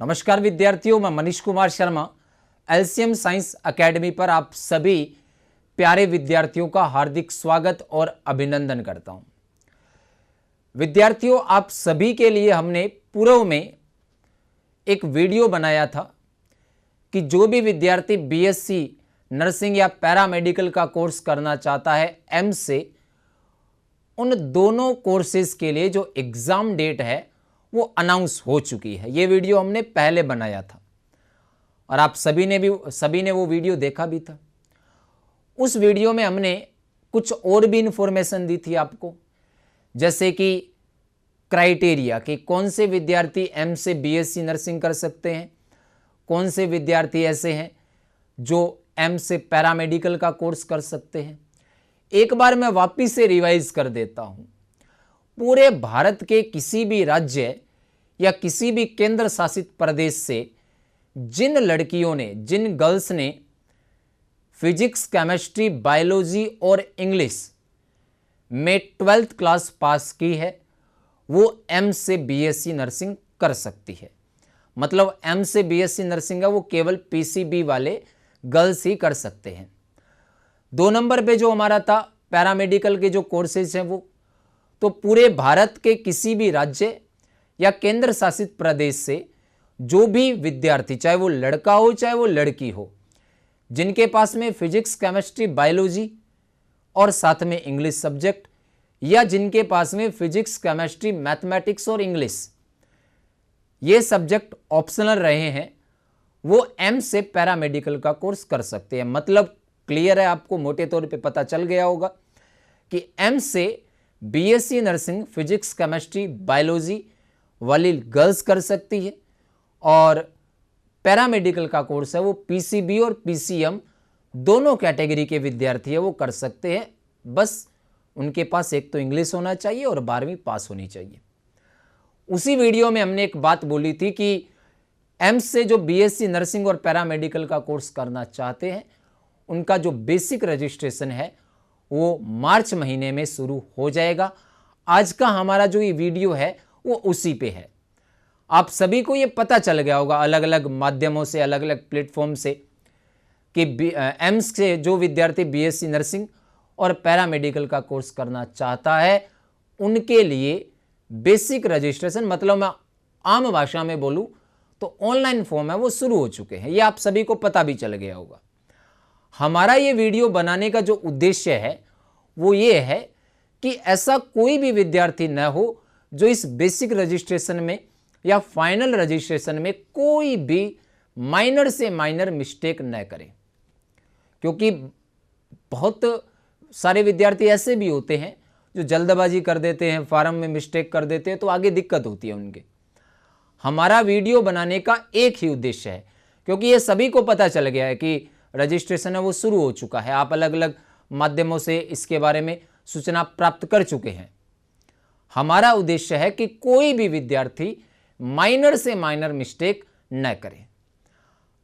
नमस्कार विद्यार्थियों, मैं Manish Kumar Sharma LCM science academy पर आप सभी प्यारे विद्यार्थियों का हार्दिक स्वागत और अभिनंदन करता हूं। विद्यार्थियों, आप सभी के लिए हमने पूर्व में एक वीडियो बनाया था कि जो भी विद्यार्थी बीएससी नर्सिंग या पैरामेडिकल का कोर्स करना चाहता है एम से, उन दोनों कोर्सेज के लिए जो एग्जाम डेट है वो अनाउंस हो चुकी है। ये वीडियो हमने पहले बनाया था और आप सभी ने वो वीडियो देखा भी था। उस वीडियो में हमने कुछ और भी इंफॉर्मेशन दी थी आपको, जैसे कि क्राइटेरिया कि कौन से विद्यार्थी एम से बीएससी नर्सिंग कर सकते हैं, कौन से विद्यार्थी ऐसे हैं जो एम से पैरामेडिकल का कोर्स कर सकते हैं। एक बार मैं वापिस से रिवाइज कर देता हूं। पूरे भारत के किसी भी राज्य या किसी भी केंद्र शासित प्रदेश से जिन लड़कियों ने, जिन गर्ल्स ने फिजिक्स, केमिस्ट्री, बायोलॉजी और इंग्लिश में 12th क्लास पास की है, वो एम से बीएससी नर्सिंग कर सकती है। मतलब एम से बीएससी नर्सिंग है वो केवल पीसीबी वाले गर्ल्स ही कर सकते हैं। 2 नंबर पे जो हमारा था पैरामेडिकल के जो कोर्सेज हैं वो तो पूरे भारत के किसी भी राज्य या केंद्र शासित प्रदेश से जो भी विद्यार्थी, चाहे वो लड़का हो चाहे वो लड़की हो, जिनके पास में फिजिक्स, केमिस्ट्री, बायोलॉजी और साथ में इंग्लिश सब्जेक्ट, या जिनके पास में फिजिक्स, केमिस्ट्री, मैथमेटिक्स और इंग्लिश ये सब्जेक्ट ऑप्शनल रहे हैं, वो एम से पैरामेडिकल का कोर्स कर सकते हैं। मतलब क्लियर है, आपको मोटे तौर पे पता चल गया होगा कि एम से BSc nursing physics, chemistry, biology वाली गर्ल्स कर सकती है और पैरामेडिकल का कोर्स है वो पीसीबी और पीसीएम दोनों कैटेगरी के विद्यार्थी है वो कर सकते हैं। बस उनके पास एक तो इंग्लिश होना चाहिए और 12वीं पास होनी चाहिए। उसी वीडियो में हमने एक बात बोली थी कि एम से जो बीएससी नर्सिंग और पैरामेडिकल का कोर्स करना चाहते हैं उनका जो बेसिक रजिस्ट्रेशन है वो मार्च महीने में शुरू हो जाएगा। आज का हमारा जो ये वीडियो है वो उसी पे है। आप सभी को ये पता चल गया होगा अलग अलग माध्यमों से, अलग अलग प्लेटफॉर्म से कि एम्स से जो विद्यार्थी बीएससी नर्सिंग और पैरामेडिकल का कोर्स करना चाहता है उनके लिए बेसिक रजिस्ट्रेशन, मतलब मैं आम भाषा में बोलूं तो ऑनलाइन फॉर्म है वो शुरू हो चुके हैं। ये आप सभी को पता भी चल गया होगा। हमारा ये वीडियो बनाने का जो उद्देश्य है वो ये है कि ऐसा कोई भी विद्यार्थी न हो जो इस बेसिक रजिस्ट्रेशन में या फाइनल रजिस्ट्रेशन में कोई भी माइनर से माइनर मिस्टेक न करे, क्योंकि बहुत सारे विद्यार्थी ऐसे भी होते हैं जो जल्दबाजी कर देते हैं, फॉर्म में मिस्टेक कर देते हैं, तो आगे दिक्कत होती है उनके। हमारा वीडियो बनाने का एक ही उद्देश्य है, क्योंकि ये सभी को पता चल गया है कि रजिस्ट्रेशन है वो शुरू हो चुका है। आप अलग अलग माध्यमों से इसके बारे में सूचना प्राप्त कर चुके हैं। हमारा उद्देश्य है कि कोई भी विद्यार्थी माइनर से माइनर मिस्टेक न करे।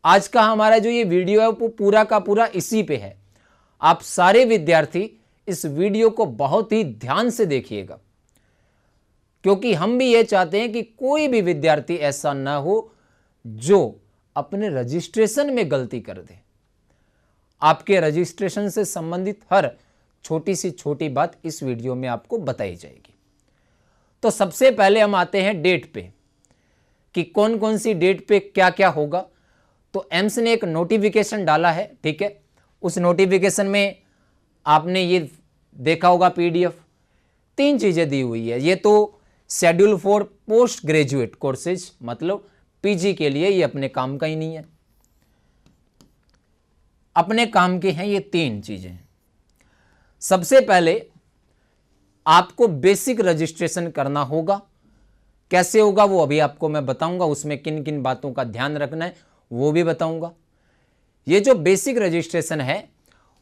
आज का हमारा जो ये वीडियो है वो पूरा का पूरा इसी पे है। आप सारे विद्यार्थी इस वीडियो को बहुत ही ध्यान से देखिएगा, क्योंकि हम भी ये चाहते हैं कि कोई भी विद्यार्थी ऐसा ना हो जो अपने रजिस्ट्रेशन में गलती कर दे। आपके रजिस्ट्रेशन से संबंधित हर छोटी से छोटी बात इस वीडियो में आपको बताई जाएगी। तो सबसे पहले हम आते हैं डेट पे कि कौन कौन सी डेट पे क्या क्या होगा। तो एम्स ने एक नोटिफिकेशन डाला है, ठीक है। उस नोटिफिकेशन में आपने ये देखा होगा पीडीएफ, 3 चीजें दी हुई है। ये तो schedule for post graduate courses, मतलब पीजी के लिए, ये अपने काम का ही नहीं है, अपने काम के हैं ये 3 चीजें। सबसे पहले आपको बेसिक रजिस्ट्रेशन करना होगा। कैसे होगा वो अभी आपको मैं बताऊंगा, उसमें किन किन बातों का ध्यान रखना है वो भी बताऊंगा। ये जो बेसिक रजिस्ट्रेशन है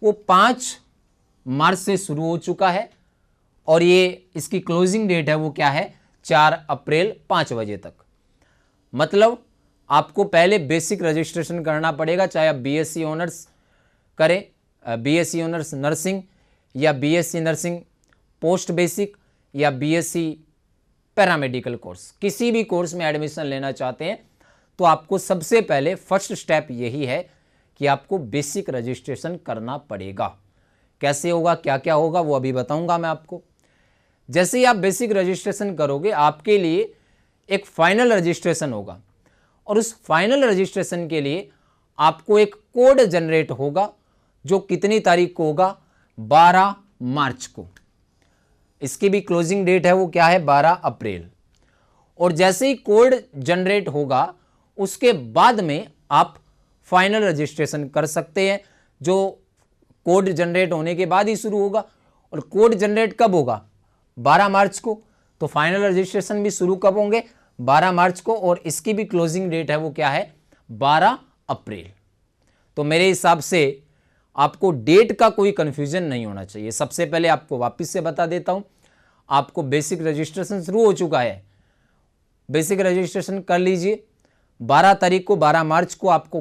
वो 5 मार्च से शुरू हो चुका है और ये इसकी क्लोजिंग डेट है वो क्या है, 4 अप्रैल 5 बजे तक। मतलब आपको पहले बेसिक रजिस्ट्रेशन करना पड़ेगा, चाहे आप बीएससी ऑनर्स करें, बीएससी ऑनर्स नर्सिंग या बीएससी नर्सिंग पोस्ट बेसिक या बीएससी पैरामेडिकल कोर्स, किसी भी कोर्स में एडमिशन लेना चाहते हैं तो आपको सबसे पहले फर्स्ट स्टेप यही है कि आपको बेसिक रजिस्ट्रेशन करना पड़ेगा। कैसे होगा, क्या क्या होगा, वो अभी बताऊंगा मैं आपको। जैसे ही आप बेसिक रजिस्ट्रेशन करोगे, आपके लिए एक फाइनल रजिस्ट्रेशन होगा, और उस फाइनल रजिस्ट्रेशन के लिए आपको एक कोड जनरेट होगा, जो कितनी तारीख को होगा, 12 मार्च को। इसकी भी क्लोजिंग डेट है, वो क्या है, 12 अप्रैल। और जैसे ही कोड जनरेट होगा, उसके बाद में आप फाइनल रजिस्ट्रेशन कर सकते हैं, जो कोड जनरेट होने के बाद ही शुरू होगा। और कोड जनरेट कब होगा, 12 मार्च को। तो फाइनल रजिस्ट्रेशन भी शुरू कब होंगे, 12 मार्च को। और इसकी भी क्लोजिंग डेट है, वो क्या है, 12 अप्रैल। तो मेरे हिसाब से आपको डेट का कोई कंफ्यूजन नहीं होना चाहिए। सबसे पहले आपको वापस से बता देता हूं, आपको बेसिक रजिस्ट्रेशन शुरू हो चुका है, बेसिक रजिस्ट्रेशन कर लीजिए। 12 तारीख को, 12 मार्च को आपका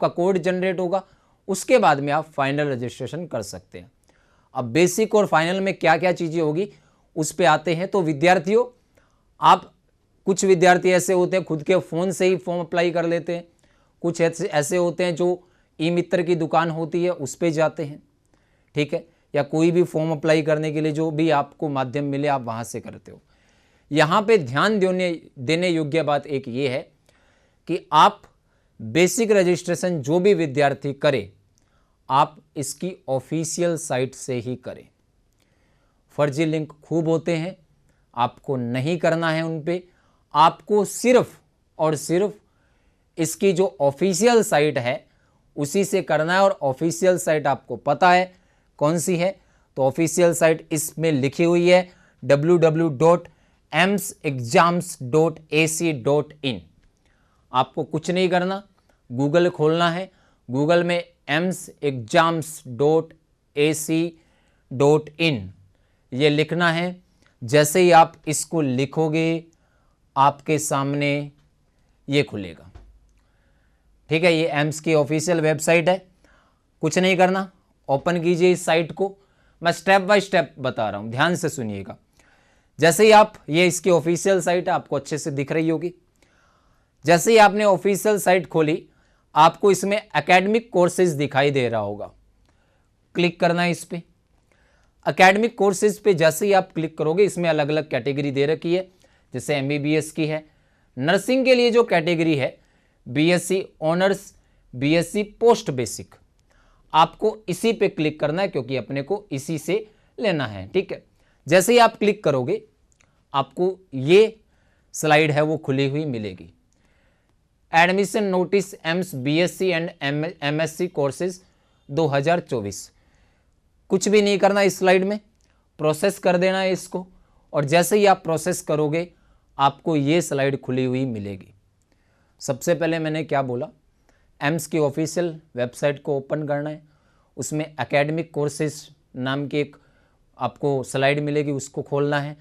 कोड जनरेट होगा। उसके बाद में आप फाइनल रजिस्ट्रेशन कर सकते हैं। अब बेसिक और फाइनल में क्या क्या चीजें होगी, उस पे आते हैं। तो विद्यार्थियों, आप कुछ विद्यार्थी ऐसे होते हैं खुद के फोन से ही फॉर्म अप्लाई कर लेते हैं, कुछ ऐसे होते हैं जो ई मित्र की दुकान होती है उस पे जाते हैं, ठीक है, या कोई भी फॉर्म अप्लाई करने के लिए जो भी आपको माध्यम मिले आप वहां से करते हो। यहाँ पे ध्यान देने योग्य बात एक ये है कि आप बेसिक रजिस्ट्रेशन जो भी विद्यार्थी करे, आप इसकी ऑफिशियल साइट से ही करें। फर्जी लिंक खूब होते हैं, आपको नहीं करना है उन पे। आपको सिर्फ और सिर्फ इसकी जो ऑफिशियल साइट है उसी से करना है। और ऑफिशियल साइट आपको पता है कौन सी है, तो ऑफिशियल साइट इसमें लिखी हुई है www.emsexams.ac.in। आपको कुछ नहीं करना, गूगल खोलना है, गूगल में emsexams.ac.in ये लिखना है। जैसे ही आप इसको लिखोगे, आपके सामने ये खुलेगा, ठीक है। ये एम्स की ऑफिशियल वेबसाइट है। कुछ नहीं करना, ओपन कीजिए इस साइट को। मैं स्टेप बाय स्टेप बता रहा हूं, ध्यान से सुनिएगा। जैसे ही आप, ये इसकी ऑफिशियल साइट है, आपको अच्छे से दिख रही होगी। जैसे ही आपने ऑफिशियल साइट खोली, आपको इसमें एकेडमिक कोर्सेज दिखाई दे रहा होगा, क्लिक करना है इस पे। एकेडमिक कोर्सेज पे जैसे ही आप क्लिक करोगे, इसमें अलग अलग कैटेगरी दे रखी है, जैसे एमबीबीएस की है। नर्सिंग के लिए जो कैटेगरी है, BSc honours, BSc post basic, आपको इसी पे क्लिक करना है, क्योंकि अपने को इसी से लेना है, ठीक है। जैसे ही आप क्लिक करोगे, आपको ये स्लाइड है वो खुली हुई मिलेगी। Admission notice AIIMS BSc and MSc courses 2024। कुछ भी नहीं करना इस स्लाइड में, प्रोसेस कर देना है इसको। और जैसे ही आप प्रोसेस करोगे, आपको ये स्लाइड खुली हुई मिलेगी। सबसे पहले मैंने क्या बोला, एम्स की ऑफिशियल वेबसाइट को ओपन करना है, उसमें एकेडमिक कोर्सेज नाम की एक आपको स्लाइड मिलेगी, उसको खोलना है।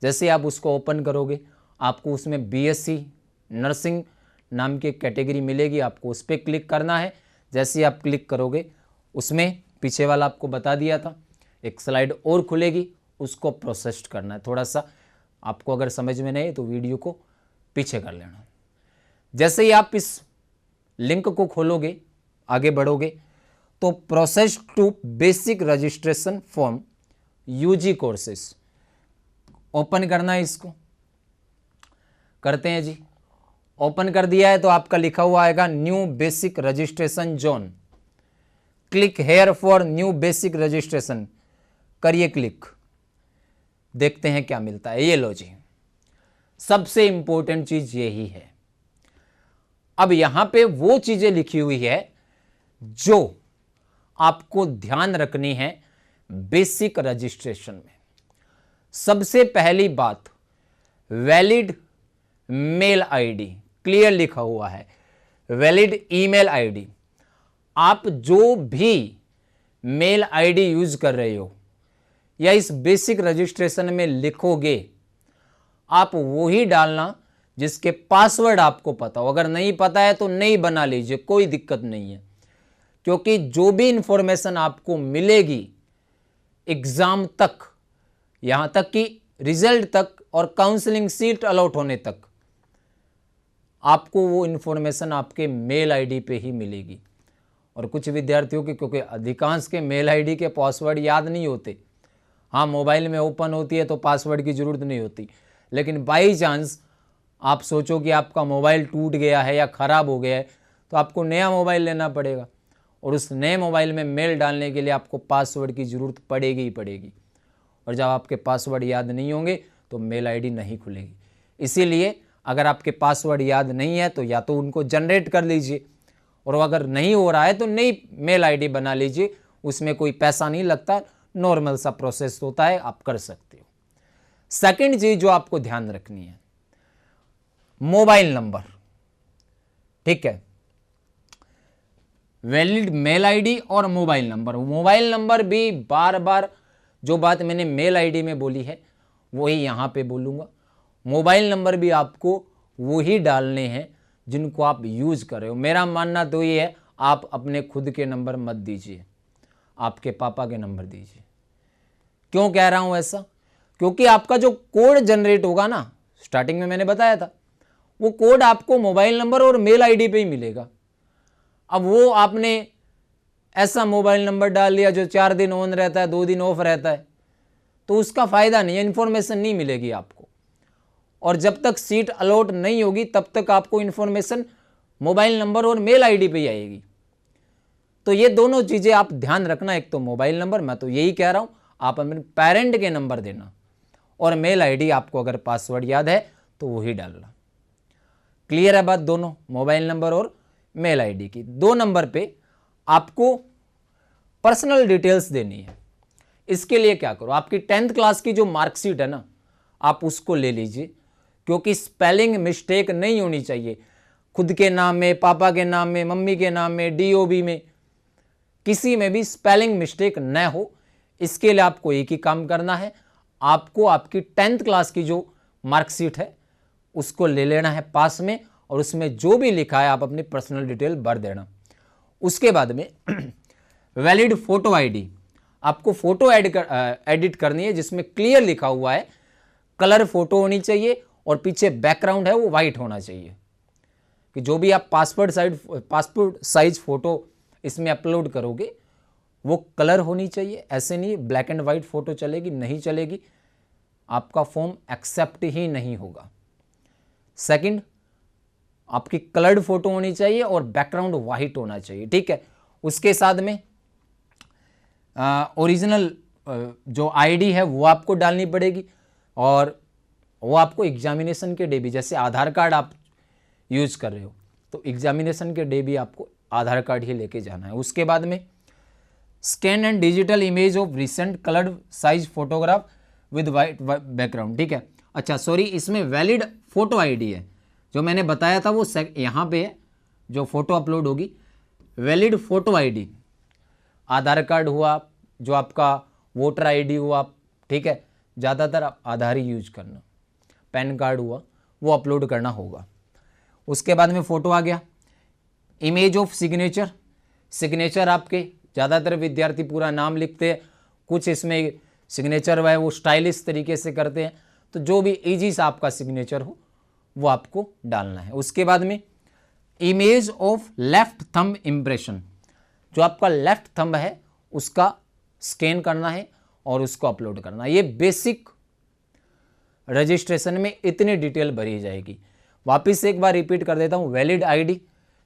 जैसे आप उसको ओपन करोगे, आपको उसमें बीएससी नर्सिंग नाम की एक कैटेगरी मिलेगी, आपको उस पर क्लिक करना है। जैसे आप क्लिक करोगे, उसमें पीछे वाला आपको बता दिया था, एक स्लाइड और खुलेगी, उसको प्रोसेस करना है। थोड़ा सा आपको अगर समझ में नहीं तो वीडियो को पीछे कर लेना। जैसे ही आप इस लिंक को खोलोगे, आगे बढ़ोगे, तो process to basic registration form UG courses open करना है। इसको करते हैं जी। ओपन कर दिया है तो आपका लिखा हुआ आएगा new basic registration zone. Click here for new basic registration, करिए क्लिक, देखते हैं क्या मिलता है। ये लो जी, सबसे इंपॉर्टेंट चीज यही है। अब यहां पे वो चीजें लिखी हुई है जो आपको ध्यान रखनी है बेसिक रजिस्ट्रेशन में। सबसे पहली बात, वैलिड मेल आईडी, क्लियर लिखा हुआ है, वैलिड ईमेल आईडी। आप जो भी मेल आईडी यूज कर रहे हो या इस बेसिक रजिस्ट्रेशन में लिखोगे, आप वो ही डालना जिसके पासवर्ड आपको पता हो। अगर नहीं पता है तो नहीं बना लीजिए, कोई दिक्कत नहीं है। क्योंकि जो भी इंफॉर्मेशन आपको मिलेगी एग्जाम तक, यहां तक कि रिजल्ट तक और काउंसलिंग सीट अलॉट होने तक, आपको वो इन्फॉर्मेशन आपके मेल आईडी पे ही मिलेगी। और कुछ विद्यार्थियों के, क्योंकि अधिकांश के मेल आईडी के पासवर्ड याद नहीं होते, हाँ मोबाइल में ओपन होती है तो पासवर्ड की ज़रूरत नहीं होती, लेकिन बाई चांस आप सोचो कि आपका मोबाइल टूट गया है या ख़राब हो गया है तो आपको नया मोबाइल लेना पड़ेगा, और उस नए मोबाइल में मेल डालने के लिए आपको पासवर्ड की ज़रूरत पड़ेगी ही पड़ेगी। और जब आपके पासवर्ड याद नहीं होंगे तो मेल आईडी नहीं खुलेगी। इसीलिए अगर आपके पासवर्ड याद नहीं है तो या तो उनको जनरेट कर लीजिए, और अगर नहीं हो रहा है तो नई मेल आईडी बना लीजिए। उसमें कोई पैसा नहीं लगता, नॉर्मल सा प्रोसेस होता है, आप कर सकते हो। सेकंड चीज जो आपको ध्यान रखनी है, मोबाइल नंबर। ठीक है, वैलिड मेल आईडी और मोबाइल नंबर। मोबाइल नंबर भी बार बार जो बात मैंने मेल आईडी में बोली है वही यहां पे बोलूंगा। मोबाइल नंबर भी आपको वही डालने हैं जिनको आप यूज कर रहे हो। मेरा मानना तो ये है, आप अपने खुद के नंबर मत दीजिए, आपके पापा के नंबर दीजिए। क्यों कह रहा हूं ऐसा? क्योंकि आपका जो कोड जनरेट होगा ना, स्टार्टिंग में मैंने बताया था, वो कोड आपको मोबाइल नंबर और मेल आईडी पे ही मिलेगा। अब वो आपने ऐसा मोबाइल नंबर डाल लिया जो 4 दिन ऑन रहता है, 2 दिन ऑफ रहता है, तो उसका फायदा नहीं है, इन्फॉर्मेशन नहीं मिलेगी आपको। और जब तक सीट अलॉट नहीं होगी तब तक आपको इन्फॉर्मेशन मोबाइल नंबर और मेल आईडी पे ही आएगी। तो ये दोनों चीजें आप ध्यान रखना। एक तो मोबाइल नंबर, मैं तो यही कह रहा हूं आप अपने पेरेंट के नंबर देना, और मेल आईडी आपको अगर पासवर्ड याद है तो वही डालना। क्लियर है बात? दोनों मोबाइल नंबर और मेल आईडी की। 2 नंबर पे आपको पर्सनल डिटेल्स देनी है। इसके लिए क्या करो, आपकी 10th क्लास की जो मार्कशीट है ना, आप उसको ले लीजिए, क्योंकि स्पेलिंग मिस्टेक नहीं होनी चाहिए। खुद के नाम में, पापा के नाम में, मम्मी के नाम में, डीओबी में, किसी में भी स्पेलिंग मिस्टेक न हो। इसके लिए आपको एक ही काम करना है, आपको आपकी 10th क्लास की जो मार्कशीट है उसको ले लेना है पास में, और उसमें जो भी लिखा है आप अपनी पर्सनल डिटेल भर देना। उसके बाद में वैलिड फोटो आईडी, आपको फोटो एडिट करनी है जिसमें क्लियर लिखा हुआ है, कलर फोटो होनी चाहिए और पीछे बैकग्राउंड है वो वाइट होना चाहिए। कि जो भी आप पासपोर्ट साइज फोटो इसमें अपलोड करोगे वो कलर होनी चाहिए। ऐसे नहीं ब्लैक एंड वाइट फोटो चलेगी, नहीं चलेगी, आपका फॉर्म एक्सेप्ट ही नहीं होगा। सेकंड, आपकी कलर्ड फोटो होनी चाहिए और बैकग्राउंड वाइट होना चाहिए। ठीक है, उसके साथ में ओरिजिनल जो आईडी है वो आपको डालनी पड़ेगी, और वो आपको एग्जामिनेशन के डे भी, जैसे आधार कार्ड आप यूज कर रहे हो तो एग्जामिनेशन के डे भी आपको आधार कार्ड ही लेके जाना है। उसके बाद में scan and digital image of recent coloured size photograph with white background. ठीक है, अच्छा सॉरी, इसमें वैलिड फोटो आईडी है जो मैंने बताया था वो यहाँ पे है, जो फोटो अपलोड होगी। वैलिड फोटो आईडी, आधार कार्ड हुआ, जो आपका वोटर आईडी हुआ, ठीक है, ज़्यादातर आप आधार ही यूज करना, पैन कार्ड हुआ वो अपलोड करना होगा। उसके बाद में फ़ोटो आ गया। इमेज ऑफ सिग्नेचर, सिग्नेचर आपके ज़्यादातर विद्यार्थी पूरा नाम लिखते हैं, कुछ इसमें सिग्नेचर है वो स्टाइलिश तरीके से करते हैं, तो जो भी ईजी सा आपका सिग्नेचर हो वो आपको डालना है। उसके बाद में image of left thumb impression, जो आपका लेफ्ट थंब है उसका स्कैन करना है और उसको अपलोड करना है। ये बेसिक रजिस्ट्रेशन में इतनी डिटेल भरी जाएगी। वापस एक बार रिपीट कर देता हूँ, वैलिड आईडी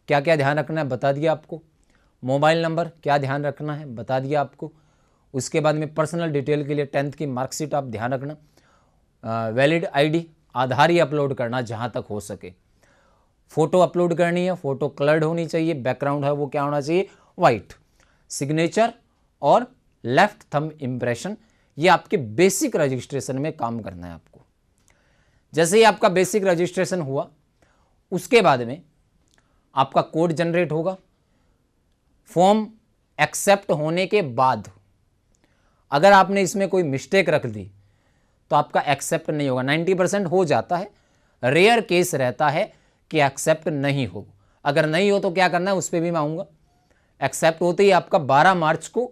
क्या क्या ध्यान रखना है बता दिया आपको, मोबाइल नंबर क्या ध्यान रखना है बता दिया आपको। उसके बाद में पर्सनल डिटेल के लिए 10th की मार्कशीट आप ध्यान रखना। वैलिड आईडी, आधार ही अपलोड करना जहाँ तक हो सके। फ़ोटो अपलोड करनी है, फ़ोटो कलर्ड होनी चाहिए, बैकग्राउंड है वो क्या होना चाहिए, वाइट। सिग्नेचर और लेफ्ट थंब इम्प्रेशन, ये आपके बेसिक रजिस्ट्रेशन में काम करना है आपको। जैसे ही आपका बेसिक रजिस्ट्रेशन हुआ उसके बाद में आपका कोड जनरेट होगा। फॉर्म एक्सेप्ट होने के बाद अगर आपने इसमें कोई मिस्टेक रख दी तो आपका एक्सेप्ट नहीं होगा। 90% हो जाता है, रेयर केस रहता है कि एक्सेप्ट नहीं हो। अगर नहीं हो तो क्या करना है उस पर भी मैं आऊँगा। एक्सेप्ट होते ही आपका 12 मार्च को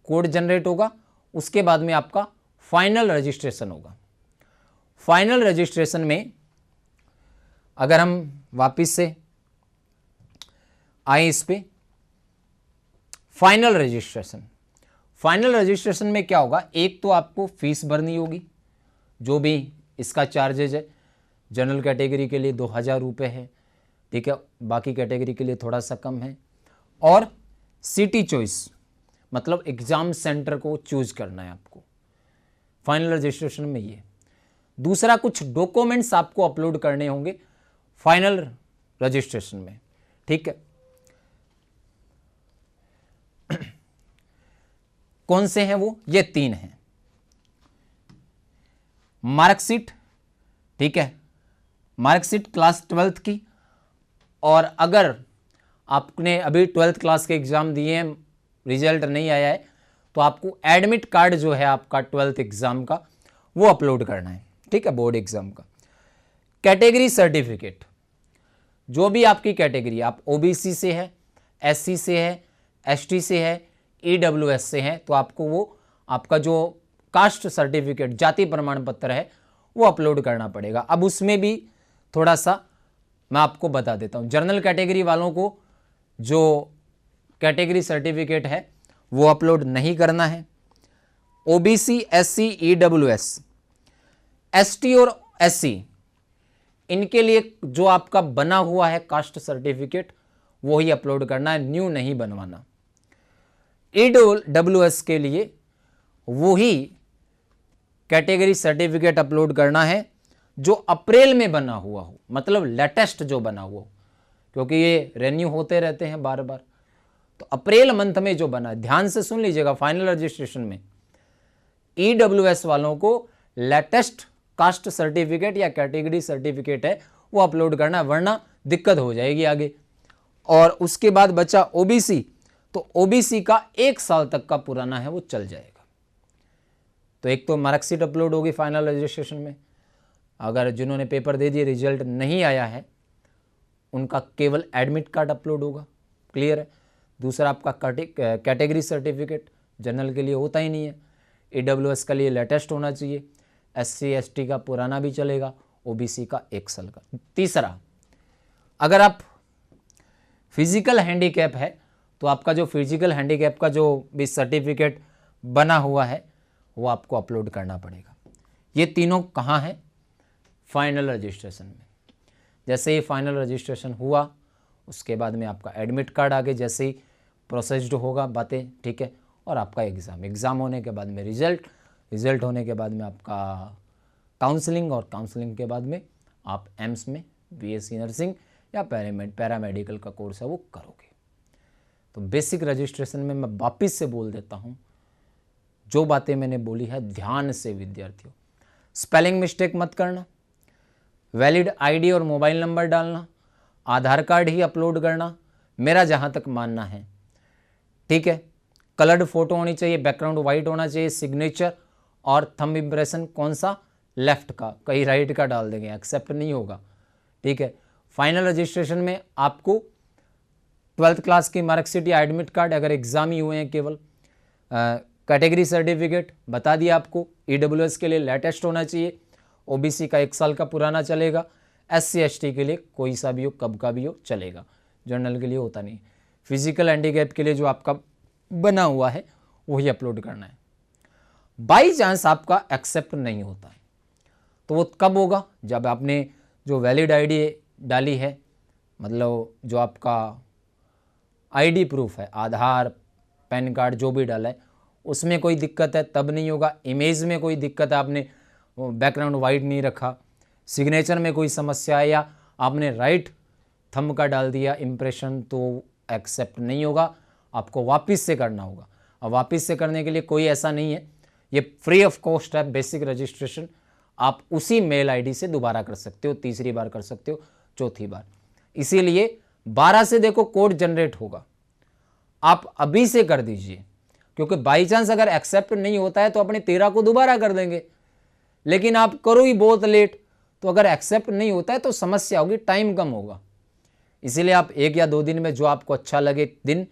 कोड जनरेट होगा, उसके बाद में आपका फाइनल रजिस्ट्रेशन होगा। फाइनल रजिस्ट्रेशन में अगर हम वापस से आए इस पे फाइनल रजिस्ट्रेशन, फाइनल रजिस्ट्रेशन में क्या होगा, एक तो आपको फीस भरनी होगी, जो भी इसका चार्जेज है। जनरल कैटेगरी के लिए 2000 रुपये है, ठीक है, बाकी कैटेगरी के लिए थोड़ा सा कम है। और सिटी चॉइस मतलब एग्ज़ाम सेंटर को चूज करना है आपको फाइनल रजिस्ट्रेशन में ये। दूसरा, कुछ डॉक्यूमेंट्स आपको अपलोड करने होंगे फाइनल रजिस्ट्रेशन में, ठीक है। कौन से हैं वो? ये 3 हैं। मार्कशीट, ठीक है, मार्कशीट क्लास 12th की, और अगर आपने अभी 12th क्लास के एग्जाम दिए हैं, रिजल्ट नहीं आया है, तो आपको एडमिट कार्ड जो है आपका 12th एग्जाम का वो अपलोड करना है, ठीक है, बोर्ड एग्जाम का। कैटेगरी सर्टिफिकेट, जो भी आपकी कैटेगरी, आप ओबीसी से है, एससी से है, एसटी से है, ईडब्ल्यूएस से है, तो आपको वो आपका जो कास्ट सर्टिफिकेट, जाति प्रमाण पत्र है, वो अपलोड करना पड़ेगा। अब उसमें भी थोड़ा सा मैं आपको बता देता हूँ। जनरल कैटेगरी वालों को जो कैटेगरी सर्टिफिकेट है वो अपलोड नहीं करना है। ओबीसी, एससी, ईडब्ल्यूएस, एसटी और एससी, इनके लिए जो आपका बना हुआ है कास्ट सर्टिफिकेट वो ही अपलोड करना है, न्यू नहीं बनवाना। ईडब्ल्यूएस के लिए वो ही कैटेगरी सर्टिफिकेट अपलोड करना है जो अप्रैल में बना हुआ हो, मतलब लेटेस्ट जो बना हुआ हो, क्योंकि ये रेन्यू होते रहते हैं बार बार। तो अप्रैल मंथ में जो बना, ध्यान से सुन लीजिएगा, फाइनल रजिस्ट्रेशन में ईडब्ल्यूएस वालों को लेटेस्ट कास्ट सर्टिफिकेट या कैटेगरी सर्टिफिकेट है वो अपलोड करना, वरना दिक्कत हो जाएगी आगे। और उसके बाद बचा ओबीसी, तो ओबीसी का 1 साल तक का पुराना है वो चल जाएगा। तो एक तो मार्कशीट अपलोड होगी फाइनल रजिस्ट्रेशन में, अगर जिन्होंने पेपर दे दिए रिजल्ट नहीं आया है उनका केवल एडमिट कार्ड अपलोड होगा, क्लियर है। दूसरा आपका कैटेगरी सर्टिफिकेट जनरल के लिए होता ही नहीं है, ईडब्ल्यूएस के लिए लेटेस्ट होना चाहिए, एससी एसटी का पुराना भी चलेगा, ओबीसी का 1 साल का। तीसरा, अगर आप फिजिकल हैंडीकैप है तो आपका जो फिजिकल हैंडीकैप का जो भी सर्टिफिकेट बना हुआ है वो आपको अपलोड करना पड़ेगा। ये तीनों कहाँ हैं? फाइनल रजिस्ट्रेशन में। जैसे ही फाइनल रजिस्ट्रेशन हुआ उसके बाद में आपका एडमिट कार्ड आगे जैसे ही प्रोसेस्ड होगा बातें, ठीक है, और आपका एग्ज़ाम होने के बाद में रिजल्ट होने के बाद में आपका काउंसलिंग, और काउंसलिंग के बाद में आप एम्स में बीएससी नर्सिंग या पैरामेडिकल का कोर्स है वो करोगे। तो बेसिक रजिस्ट्रेशन में मैं वापस से बोल देता हूँ, जो बातें मैंने बोली है ध्यान से विद्यार्थियों, स्पेलिंग मिस्टेक मत करना, वैलिड आईडी और मोबाइल नंबर डालना, आधार कार्ड ही अपलोड करना, मेरा जहाँ तक मानना है, ठीक है। कलर्ड फोटो होनी चाहिए, बैकग्राउंड वाइट होना चाहिए, सिग्नेचर और थंब इम्प्रेशन कौन सा? लेफ्ट का, कहीं राइट का डाल देंगे, एक्सेप्ट नहीं होगा, ठीक है। फाइनल रजिस्ट्रेशन में आपको 12th क्लास की मार्कशीट या एडमिट कार्ड, अगर एग्जाम ही हुए हैं केवल, कैटेगरी सर्टिफिकेट बता दिया आपको, ईडब्ल्यूएस के लिए लेटेस्ट होना चाहिए, ओबीसी का 1 साल का पुराना चलेगा, एससी एसटी के लिए कोई सा भी हो, कब का भी हो चलेगा, जनरल के लिए होता नहीं। फिजिकल हैंडीकैप के लिए जो आपका बना हुआ है वही अपलोड करना है। बाई चांस आपका एक्सेप्ट नहीं होता है तो वो कब होगा? जब आपने जो वैलिड आईडी डाली है, मतलब जो आपका आईडी प्रूफ है, आधार, पैन कार्ड जो भी डाला है, उसमें कोई दिक्कत है तब नहीं होगा। इमेज में कोई दिक्कत है, आपने बैकग्राउंड वाइट नहीं रखा, सिग्नेचर में कोई समस्या है या आपने राइट थंब का डाल दिया इम्प्रेशन, तो एक्सेप्ट नहीं होगा, आपको वापस से करना होगा। और वापस से करने के लिए कोई ऐसा नहीं है, ये फ्री ऑफ कॉस्ट है बेसिक रजिस्ट्रेशन, आप उसी मेल आईडी से दोबारा कर सकते हो, तीसरी बार कर सकते हो, चौथी बार। इसीलिए 12 से देखो कोड जनरेट होगा, आप अभी से कर दीजिए, क्योंकि बाई चांस अगर एक्सेप्ट नहीं होता है तो अपने 13 को दोबारा कर देंगे, लेकिन आप करो ही बहुत लेट, तो अगर एक्सेप्ट नहीं होता है तो समस्या होगी, टाइम कम होगा। इसीलिए आप 1 या 2 दिन में जो आपको अच्छा लगे दिन,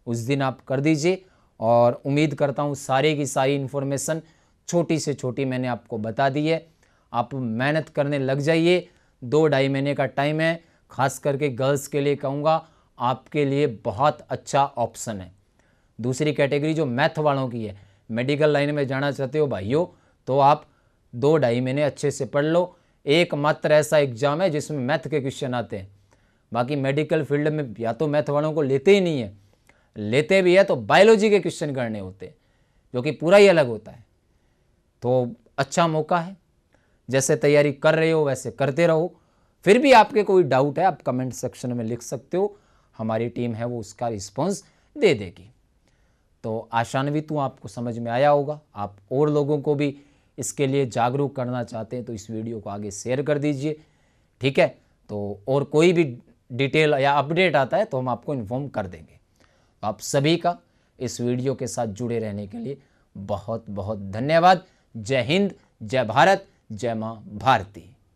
उस दिन आप कर दीजिए। और उम्मीद करता हूँ सारी की सारी इन्फॉर्मेशन छोटी से छोटी मैंने आपको बता दी है, आप मेहनत करने लग जाइए 2-2.5 महीने का टाइम है। खास करके गर्ल्स के लिए कहूँगा, आपके लिए बहुत अच्छा ऑप्शन है। दूसरी कैटेगरी जो मैथ वालों की है, मेडिकल लाइन में जाना चाहते हो भाइयों, तो आप 2-2.5 महीने अच्छे से पढ़ लो। एकमात्र ऐसा एग्जाम है जिसमें मैथ के क्वेश्चन आते हैं। बाकी मेडिकल फील्ड में या तो मैथ वालों को लेते ही नहीं है, लेते भी है तो बायोलॉजी के क्वेश्चन करने होते हैं, जो कि पूरा ही अलग होता है। तो अच्छा मौका है, जैसे तैयारी कर रहे हो वैसे करते रहो। फिर भी आपके कोई डाउट है आप कमेंट सेक्शन में लिख सकते हो, हमारी टीम है वो उसका रिस्पॉन्स दे देगी। तो आशान्वित हूँ आपको समझ में आया होगा। आप और लोगों को भी इसके लिए जागरूक करना चाहते हैं तो इस वीडियो को आगे शेयर कर दीजिए, ठीक है। तो और कोई भी डिटेल या अपडेट आता है तो हम आपको इन्फॉर्म कर देंगे। आप सभी का इस वीडियो के साथ जुड़े रहने के लिए बहुत बहुत धन्यवाद। जय हिंद, जय भारत, जय माँ भारती।